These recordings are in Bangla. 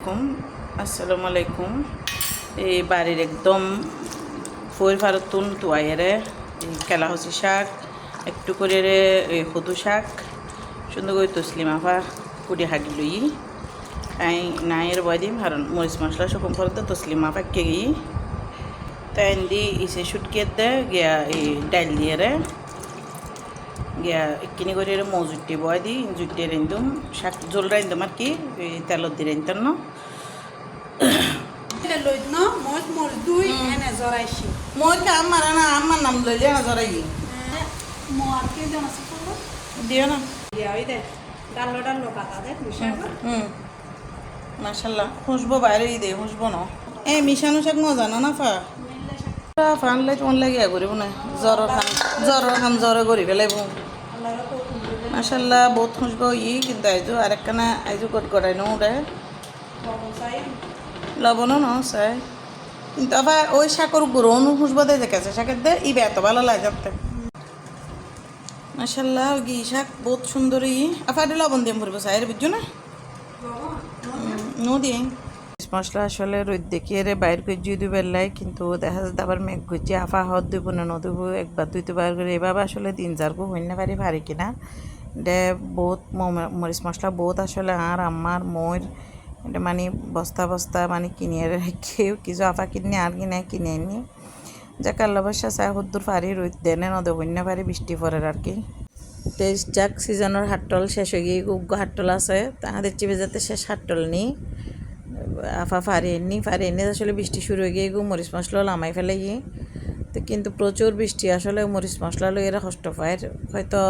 আলাইকুম। আসসালামু আলাইকুম। এই বাড়ির একদম ফইর ফারতুন তোয়াইরে এই কেলাহসি শাক একটু করে এই হদু শাক সুন্দর করে তসলিম আফা কুড়ি হাঁটি লই তাই নাইয়ের বয় দিম কারণ মরিচ মশলা সকম করে তো তসলিম আফা কে গিয়ে তাই দি ইসে শুটকে দে গিয়া এই ডাইল দিয়ে রে গিয়া কিনি করে মৌ জুটি বয় দি জুটি রাইন্দুম শাক জোল রাইন্দুম আর কি তেলত দিয়ে রাইন্তাম না মই কাম মারা না আমার নাম লইলে না জরাই দিও না মাশাল্লাহ খুশবো বাইরে দে খুশবো না এই মিশানো শাক মজা না ফা ফানলে তোমার লাগে করিব না জ্বর খান জ্বরে করি পেলাইব মাশাল্লাহ বহুত খুশবো কিন্তু আইজো আরেকখানা আইজো গড়াই নো ওটা লবণও ন চাই কিন্তু আবার ওই শাকর গুঁড়ো খুশবো দেয় দেখেছে শাকের দে ই এত ভালো লাগে যাতে মাশাল্লাহ গি শাক বহুত সুন্দর আফা লবণ দিয়ে ভরবো চাই বুঝছো না নো দিয়ে মশলা আসলে রোদ দেখিয়ে রে বাইর করে জুই দুবার লাই কিন্তু দেখা যাচ্ছে আবার মেঘ ঘুরছে আফা হদ দিব না নদীব একবার দুইতে বার করে এভাবে আসলে 3-4 হইন না পারি কিনা দে বহুত মরিচ মশলা বহুত আসলে আর আমার ময়ূর এটা মানে বস্তা বস্তা মানে কিনে রেখে কিছু আফা কিনে আর কিনে আনি যা কাল্লা বসা চাই সদ্দুর পারি রোদ দেনে নদে হইন না পারি বৃষ্টি পড়ে আর কি তেজ যাক সিজনের হাট্টল শেষ হয়ে গিয়ে উগ্র হাট্টল আছে তাহাদের চিপে যাতে শেষ হাট্টল নি আফা ফারি এনে আসলে বৃষ্টি শুরু হয়ে গিয়ে মরিচ মশলা লামাই ফেলে গিয়ে তো কিন্তু প্রচুর বৃষ্টি আসলে মরিচ মশলা লই এরা কষ্ট পায় হয়তো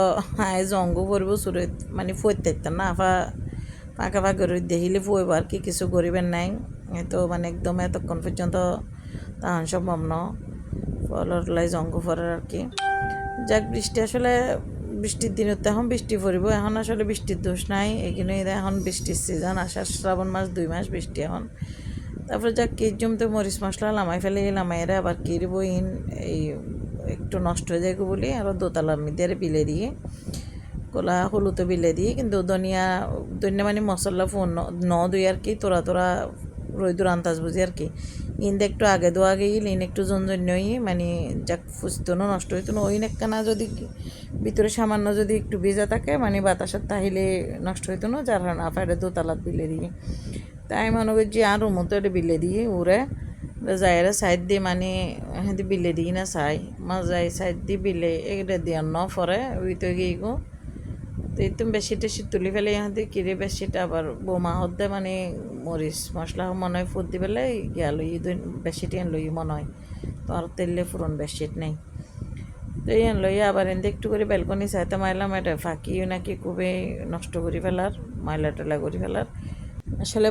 জঙ্গ পড়বো শুরু মানে ফইতে না আফা ফাঁকা ফাঁকা রোদ দেখিলে ফুইব আর কি কিছু গরিবের নাই তো মানে একদম এতক্ষণ পর্যন্ত তাহান সম্ভব ন ফলর লাই জঙ্গ পড়ার আর কি যাক বৃষ্টি আসলে বৃষ্টির দিনত এখন বৃষ্টি পড়ব এখন আসলে বৃষ্টির দোষ নাই এইখানে এখন বৃষ্টির সিজন আষাঢ় শ্রাবণ মাস 2 মাস বৃষ্টি এখন তারপরে যাক কি জমতে মরিচ মশলা লামাই ফেলে লামাইরে আবার কিরব এই একটু নষ্ট হয়ে যায় বলি আরও দোতলার মধ্যে বিলে দিয়ে কোলা হলুদও বিলে দিয়ে কিন্তু ধনিয়া মানে মশলা ফোন দুই আর কি তোরা রইদুর আন্তাজ বুঝি আর কি কিন্তু একটু আগে দোয়া গেই লিন একটু জনজন্যই মানে যাক ফুসতো না নষ্ট হইতো না ওই একখানা যদি ভিতরে সামান্য যদি একটু ভেজা থাকে মানে বাতাসের তাহিলে নষ্ট হইতো না যার কারণে আফারে দোতলাত বিলে দিয়ে তাই মনে করছি আর মতো এটা বিলে দিয়ে উড়ে যাইরা সাইড দিয়ে মানে হ্যাঁ বিলে দিই না চাই মাছ যাই সাইড দিয়ে বিলে এটা দিয়ে ন পরে ওই তো গিয়ে গো তো এই তুমি বেশিটা তুলি ফেলে ইহাতে কিরে বেশিটা আবার বোমা হতে মানে মরিচ মশলা মনে হয় ফুট দি পেলে গিয়া লই বেশিটা লই মনে হয় তো আর তেললে ফুরন বেশিট নেই তো এই লইয়া আবার এনতে একটু করে বেলকনি চাইতে মাইলাম এটা ফাঁকিও নাকি খুবই নষ্ট করে ফেলার ময়লা টলা করে ফেলার আসলে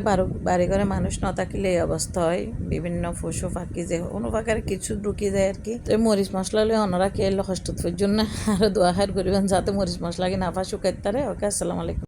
বাড়ি ঘরে মানুষ না থাকলে এই অবস্থা হয় বিভিন্ন পশু ফাঁকি যে কোনো ফাঁকার কিছু ঢুকে যায় আর কি তো মরিচ মশলা লই অন্যরা কে এলো কষ্ট জন্য আরও দোয়া হার করিবেন যাতে মরিচ মশলা কি না শুকাইতে পারে ওকে আসসালামু আলাইকুম।